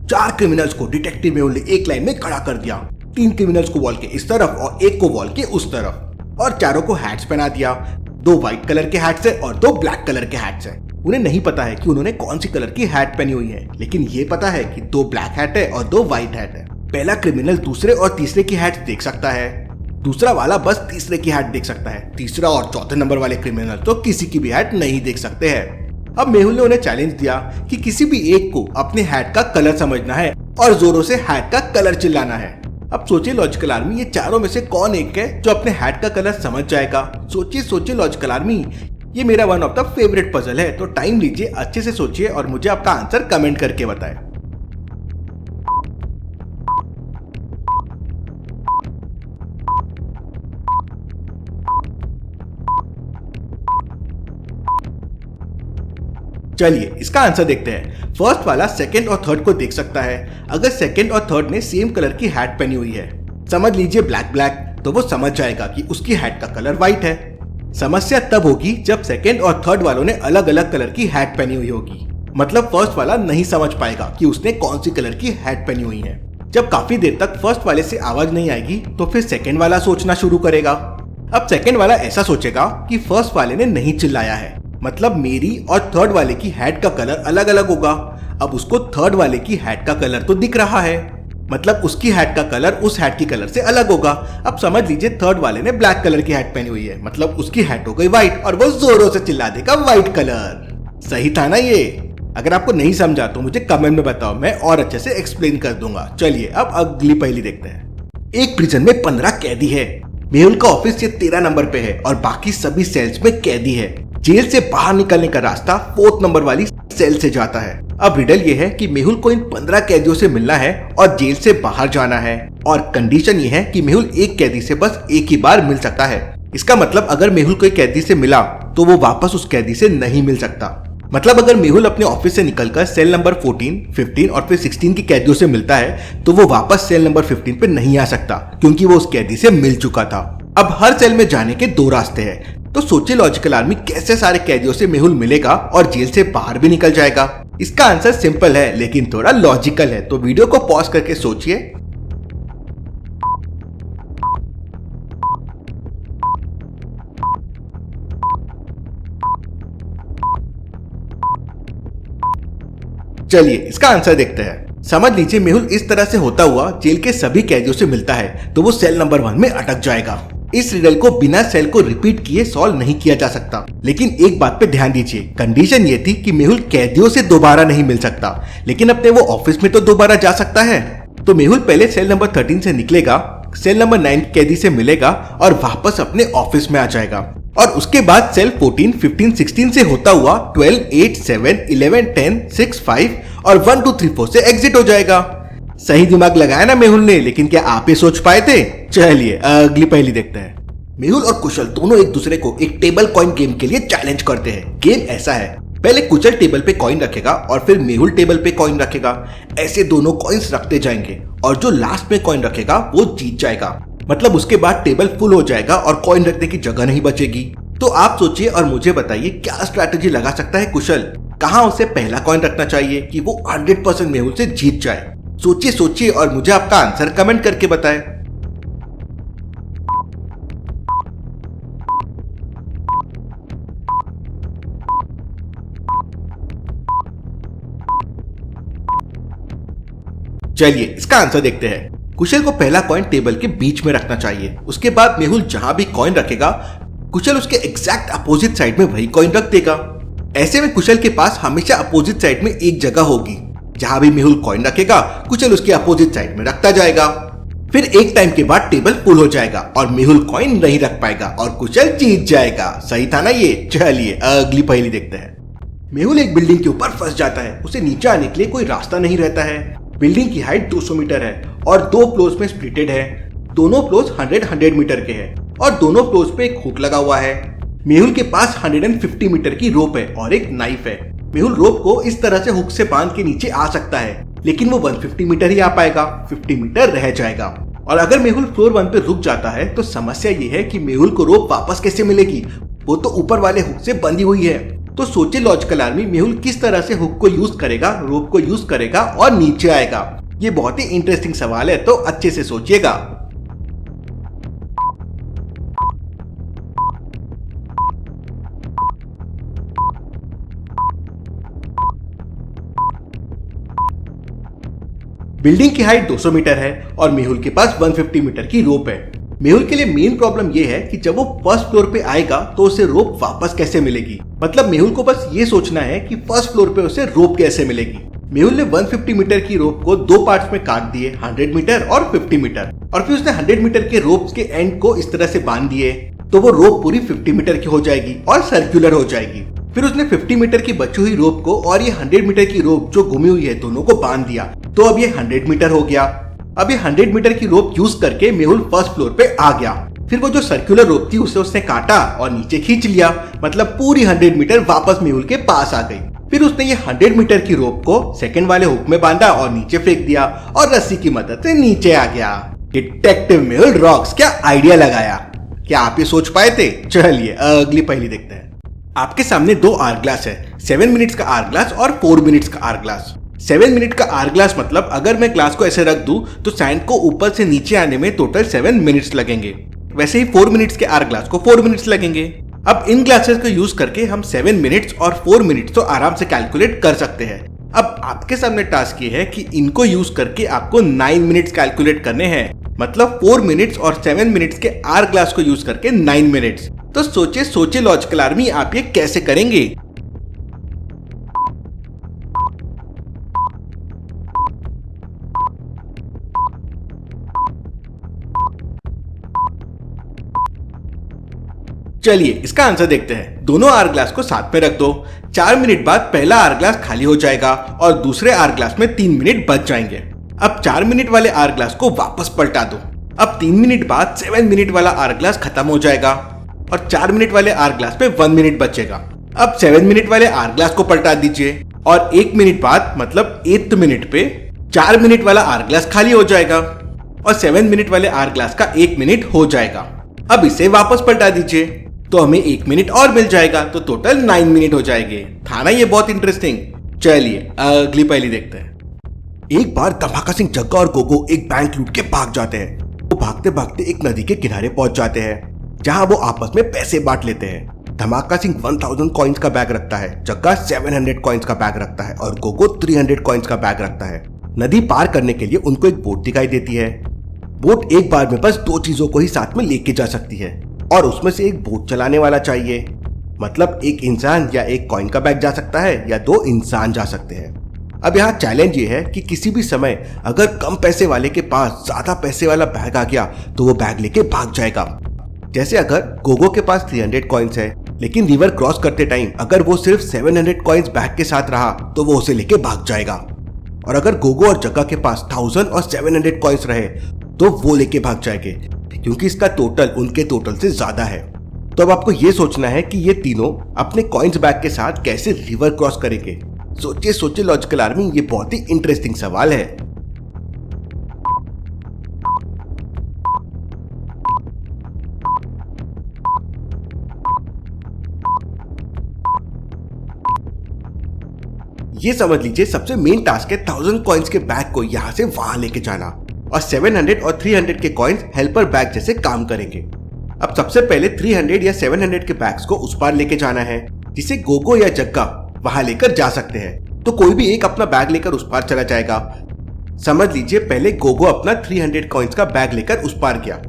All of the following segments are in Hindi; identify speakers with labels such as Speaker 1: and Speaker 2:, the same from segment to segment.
Speaker 1: 4 क्रिमिनल्स को डिटेक्टिव मेहुल ने एक लाइन में खड़ा कर दिया। 3 क्रिमिनल्स को वॉल के इस तरफ और एक को वॉल के उस तरफ, और चारों को हैट्स पहना दिया। 2 व्हाइट कलर के हैट्स है और 2 ब्लैक कलर के हैट्स है। उन्हें नहीं पता है कि उन्होंने कौन सी कलर की हैट पहनी हुई है, लेकिन ये पता है कि 2 ब्लैक हैट है और 2 व्हाइट हैट है। पहला क्रिमिनल दूसरे और तीसरे की हैट देख सकता है, दूसरा वाला बस तीसरे की हैट देख सकता है। तीसरा और चौथे नंबर वाले क्रिमिनल तो किसी की भी हैट नहीं देख सकते हैं। अब मेहुल ने उन्हें चैलेंज दिया कि किसी भी एक को अपने हैट का कलर समझना है और जोरों से हैट का कलर चिल्लाना है। अब सोचिए लॉजिकल आर्मी, ये चारों में से कौन एक है जो अपने हैट का कलर समझ जाएगा? सोचिए लॉजिकल आर्मी, ये मेरा one of the favourite puzzle है। तो टाइम लीजिए, अच्छे से सोचिए और मुझे आपका आंसर कमेंट करके बताएं। चलिए इसका आंसर देखते हैं। फर्स्ट वाला सेकंड और थर्ड को देख सकता है। अगर सेकंड और थर्ड ने सेम कलर की हैट पहनी हुई है, समझ लीजिए ब्लैक ब्लैक, तो वो समझ जाएगा कि उसकी हैट का कलर व्हाइट है। समस्या तब होगी जब सेकंड और थर्ड वालों ने अलग अलग कलर की हैट पहनी हुई होगी। मतलब फर्स्ट वाला नहीं समझ पाएगा कि उसने कौन सी कलर की हैट पहनी हुई है। जब काफी देर तक फर्स्ट वाले से आवाज नहीं आएगी तो फिर सेकंड वाला सोचना शुरू करेगा। अब सेकंड वाला ऐसा सोचेगा कि फर्स्ट वाले ने नहीं चिल्लाया है, मतलब मेरी और थर्ड वाले की हैट का कलर अलग अलग होगा। अब उसको थर्ड वाले की हैट का कलर तो दिख रहा है, मतलब उसकी हैट का कलर उस हैट की कलर से अलग होगा। अब समझ लीजिए थर्ड वाले ने ब्लैक कलर की हैट पहनी हुई है, मतलब उसकी हैट हो गई व्हाइट और वो जोरों से चिल्ला देगा व्हाइट कलर। सही था ना ये? अगर आपको नहीं समझा तो मुझे कमेंट में बताओ, मैं और अच्छे से एक्सप्लेन कर दूंगा। चलिए अब अगली पहेली देखते हैं। एक प्रिजन में 15 कैदी है। मेहुल का ऑफिस ये 13 नंबर पे है और बाकी सभी सेल्स में कैदी है। जेल से बाहर निकलने का रास्ता 4th नंबर वाली सेल से जाता है। अब रिडल ये है कि मेहुल को इन 15 कैदियों से मिलना है और जेल से बाहर जाना है, और कंडीशन ये है कि मेहुल एक कैदी से बस एक ही बार मिल सकता है। इसका मतलब अगर मेहुल कोई कैदी से मिला तो वो वापस उस कैदी से नहीं मिल सकता। मतलब अगर मेहुल अपने ऑफिस से निकलकर सेल नंबर 14, 15 और फिर 16 की कैदियों से मिलता है तो वो वापस सेल नंबर 15 पे नहीं आ सकता, क्योंकि वो उस कैदी से मिल चुका था। अब हर सेल में जाने के 2 रास्ते हैं, तो सोचिए लॉजिकल आर्मी कैसे सारे कैदियों से मेहुल मिलेगा और जेल से बाहर भी निकल जाएगा। इसका आंसर सिंपल है लेकिन थोड़ा लॉजिकल है, तो वीडियो को पॉज करके सोचिए। चलिए इसका आंसर देखते हैं। समझ लीजिए मेहुल इस तरह से होता हुआ जेल के सभी कैदियों से मिलता है तो वो सेल नंबर 1 में अटक जाएगा। इस रिडल को बिना सेल को रिपीट किए सॉल्व नहीं किया जा सकता, लेकिन एक बात पे ध्यान दीजिए, कंडीशन ये थी कि मेहुल कैदियों से दोबारा नहीं मिल सकता, लेकिन अपने वो ऑफिस में तो दोबारा जा सकता है। तो मेहुल पहले सेल नंबर 13 से निकलेगा, सेल नंबर 9 कैदी से मिलेगा और वापस अपने ऑफिस में आ जाएगा, और उसके बाद सेल 14, 15, 16 से होता हुआ 12, 8, 7, 11, 10, 6, 5 और 1, 2, 3, 4 से एग्जिट हो जाएगा। सही दिमाग लगाया ना मेहुल ने, लेकिन क्या आप ही सोच पाए थे? चलिए अगली पहेली देखते हैं। मेहुल और कुशल दोनों एक दूसरे को एक टेबल कॉइन गेम के लिए चैलेंज करते हैं। गेम ऐसा है, पहले कुशल टेबल पे कॉइन रखेगा और फिर मेहुल टेबल पे कॉइन रखेगा। ऐसे दोनों कॉइन्स रखते जाएंगे और जो लास्ट में कॉइन रखेगा वो जीत जाएगा। मतलब उसके बाद टेबल फुल हो जाएगा और कॉइन रखने की जगह नहीं बचेगी। तो आप सोचिए और मुझे बताइए क्या स्ट्रैटेजी लगा सकता है कुशल? कहाँ उसे पहला कॉइन रखना चाहिए कि वो 100% मेहुल से जीत जाए? सोचिए और मुझे आपका आंसर कमेंट करके बताएं। चलिए इसका आंसर देखते हैं। कुशल को पहला कॉइन टेबल के बीच में रखना चाहिए। उसके बाद मेहुल जहां भी कॉइन रखेगा, कुशल उसके एग्जैक्ट अपोजिट साइड में वही कॉइन रख देगा। ऐसे में कुशल के पास हमेशा अपोजिट साइड में एक जगह होगी, जहां भी मेहुल कॉइन रखेगा कुशल उसके अपोजिट साइड में रखता जाएगा। फिर एक टाइम के बाद टेबल फुल हो जाएगा और मेहुल कॉइन नहीं रख पाएगा और कुशल जीत जाएगा। सही था ना ये? चलिए अगली पहेली देखते हैं। मेहुल एक बिल्डिंग के ऊपर फंस जाता है। उसे नीचे आने के लिए कोई रास्ता नहीं रहता है। बिल्डिंग की हाइट 200 मीटर है और 2 फ्लोर्स में स्प्लिटेड है। दोनों फ्लोर्स 100 मीटर के हैं और दोनों फ्लोर्स पे एक हुक लगा हुआ है। मेहुल के पास 150 मीटर की रोप है और एक नाइफ है। मेहुल रोप को इस तरह से हुक से बांध के नीचे आ सकता है, लेकिन वो 150 मीटर ही आ पाएगा, 50 मीटर रह जाएगा। और अगर मेहुल फ्लोर 1 पे रुक जाता है तो समस्या ये है कि मेहुल को रोप वापस कैसे मिलेगी? वो तो ऊपर वाले हुक से बंधी हुई है। तो सोचे लॉजिकल आर्मी, मेहुल किस तरह से हुक को यूज करेगा, रोप को यूज करेगा और नीचे आएगा। ये बहुत ही इंटरेस्टिंग सवाल है, तो अच्छे से सोचिएगा। बिल्डिंग की हाइट 200 मीटर है और मेहुल के पास 150 मीटर की रोप है। मेहुल के लिए मेन प्रॉब्लम ये है कि जब वो फर्स्ट फ्लोर पे आएगा तो उसे रोप वापस कैसे मिलेगी। मतलब मेहुल को बस ये सोचना है कि फर्स्ट फ्लोर पे उसे रोप कैसे मिलेगी। मेहुल ने 150 मीटर की रोप को दो पार्ट्स में काट दिए, 100 मीटर और 50 मीटर, और फिर उसने 100 मीटर के रोप के एंड को इस तरह से बांध दिए तो वो रोप पूरी 50 मीटर की हो जाएगी और सर्कुलर हो जाएगी। फिर उसने 50 मीटर की बची हुई रोप को और ये 100 मीटर की रोप जो घूमी हुई है दोनों को बांध दिया, तो अब ये 100 मीटर हो गया। अब ये 100 मीटर की रोप यूज करके मेहुल फर्स्ट फ्लोर पे आ गया। फिर वो जो सर्कुलर रोप थी उसे उसने काटा और नीचे खींच लिया, मतलब पूरी 100 मीटर वापस मेहुल के पास आ गई। फिर उसने ये 100 मीटर की रोप को सेकंड वाले हुक में बांधा और नीचे फेंक दिया और रस्सी की मदद से नीचे आ गया। डिटेक्टिव मेहुल रॉक्स, क्या आइडिया लगाया। क्या आप ये सोच पाए थे? चलिए अगली पहेली देखते हैं। आपके सामने दो आर ग्लास है, 7 मिनट्स का आर ग्लास और 4 मिनट्स का आर ग्लास। 7 मिनट का आर ग्लास मतलब अगर मैं ग्लास को ऐसे रख दूं तो सैंड को ऊपर से नीचे आने में टोटल 7 मिनट्स लगेंगे। वैसे ही 4 मिनट्स के आर ग्लास को 4 मिनट्स लगेंगे। अब इन ग्लासेस को यूज करके हम 7 मिनट्स और 4 मिनट्स तो आराम से कैलकुलेट कर सकते हैं। अब आपके सामने टास्क ये है कि इनको यूज करके आपको 9 मिनट्स कैलकुलेट करने हैं, मतलब 4 मिनट्स और 7 मिनट्स के आर ग्लास को यूज करके 9 मिनट्स। तो सोचे लॉजिकल आर्मी, आप ये कैसे करेंगे? चलिए इसका आंसर देखते हैं। दोनों आर ग्लास को साथ में रख दो। 4 मिनट बाद पहला आर ग्लास खाली हो जाएगा और दूसरे आर ग्लास में 3 मिनट बच जाएंगे। अब 4 मिनट वाले आर ग्लास को वापस पलटा दो। अब 3 मिनट बाद 7 मिनट वाला आर ग्लास खत्म हो जाएगा और 4 मिनट वाले आर ग्लास पे 1 मिनट बचेगा। अब 7 मिनट वाले आर ग्लास को पलटा दीजिए और 1 मिनट बाद मतलब 8th मिनट पे 4 मिनट वाला आर ग्लास खाली हो जाएगा और 7 मिनट वाले आर ग्लास का 1 मिनट हो जाएगा। अब इसे वापस पलटा दीजिए तो हमें 1 मिनट और मिल जाएगा, तो टोटल 9 मिनट हो जाएंगे। था ना ये बहुत इंटरेस्टिंग। चलिए अगली पहेली देखते हैं। एक बार धमाका सिंह, जग्गा और गोगो एक बैंक लूट के भाग जाते हैं। वो भागते भागते एक नदी के किनारे पहुंच जाते हैं जहां वो आपस में पैसे बांट लेते हैं। धमाका सिंह 1000 कॉइन्स का बैग रखता है, जग्गा 700 कॉइन्स का बैग रखता है और गोगो 300 कॉइन्स का बैग रखता है। नदी पार करने के लिए उनको एक बोट दिखाई देती है। बोट एक बार में बस 2 चीजों को ही साथ में लेके जा सकती है और उसमें से एक बोट चलाने वाला चाहिए। मतलब एक इंसान या एक कॉइन का बैग जा सकता है या 2 इंसान जा सकते हैं। अब यहाँ चैलेंज ये है कि किसी भी समय अगर कम पैसे वाले के पास ज्यादा पैसे वाला बैग आ गया तो वो बैग लेके भाग जाएगा। जैसे अगर गोगो के पास 300 कॉइन्स है लेकिन रिवर क्रॉस करते टाइम अगर वो सिर्फ 700 कॉइन्स बैग के साथ रहा तो वो उसे लेके भाग जाएगा। और अगर गोगो और जग्गा के पास 1000 और 700 कॉइन्स रहे तो वो लेके भाग जाएंगे, क्योंकि इसका टोटल उनके टोटल से ज्यादा है। तो अब आपको ये सोचना है कि ये तीनों अपने कॉइन्स बैग के साथ कैसे रिवर क्रॉस करेंगे। सोचिए लॉजिकल आर्मी, ये बहुत ही इंटरेस्टिंग सवाल है। ये समझ लीजिए सबसे मेन टास्क है 1000 कॉइन्स के बैग को यहाँ से वहां लेके जाना और 700 और 300 के कॉइन्स हेल्पर बैग जैसे काम करेंगे। अब सबसे पहले 300 या 700 के बैग्स को उस पार लेके जाना है जिसे गोगो या जग्गा वहां लेकर जा सकते हैं। तो कोई भी एक अपना बैग लेकर उस पार चला जाएगा। समझ लीजिए पहले गोगो अपना 300 कॉइन्स का बैग लेकर उस पार गया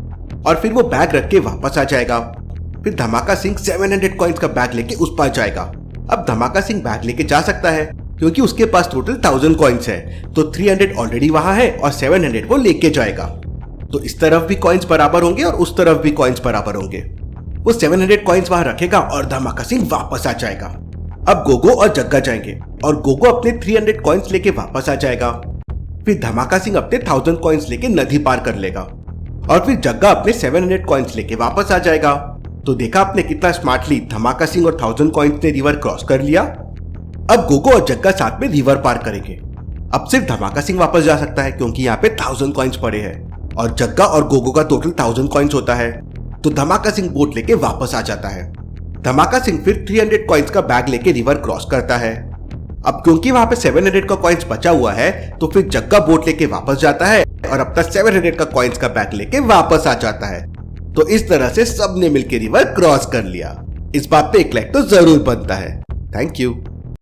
Speaker 1: और फिर वो बैग रख के वापस आ जाएगा। फिर धमाका सिंह 700 कॉइन्स का बैग लेके उस पार जाएगा। अब धमाका सिंह बैग लेके जा सकता है क्योंकि उसके पास टोटल 1000 कॉइन्स है, तो 300 ऑलरेडी वहां है और 700 वो लेके जाएगा। तो इस तरफ भी कॉइन्स बराबर होंगे और उस तरफ भी कॉइन्स बराबर होंगे। वो 700 कॉइन्स वहां रखेगा और धमाका सिंह वापस आ जाएगा। अब गोगो और जग्गा जाएंगे और गोगो अपने 300 कॉइन्स लेके वापस आ जाएगा। फिर धमाका सिंह अपने 1000 कॉइन्स लेके नदी पार कर लेगा और फिर जग्गा अपने 700 कॉइन्स लेके वापस आ जाएगा। तो देखा आपने कितना स्मार्टली धमाका सिंह और 1000 कॉइन्स ने रिवर क्रॉस कर लिया। अब गोगो और जग्गा साथ में रिवर पार करेंगे। अब सिर्फ धमाका सिंह वापस जा सकता है क्योंकि यहाँ पे 1000 कॉइन्स पड़े हैं और जग्गा और गोगो का टोटल 1000 कॉइन्स होता है। तो धमाका सिंह बोट लेके वापस आ जाता है। धमाका सिंह फिर 300 कॉइंस का बैग लेके रिवर क्रॉस करता है। अब क्योंकि वहां पे 700 का कॉइंस बचा हुआ है तो फिर जग्गा बोट लेके वापस जाता है और अब तक 700 का कॉइंस का बैग लेके वापस आ जाता है। तो इस तरह से सबने मिलकर रिवर क्रॉस कर लिया। इस बात पे एक लाइक तो जरूर बनता है। Thank you.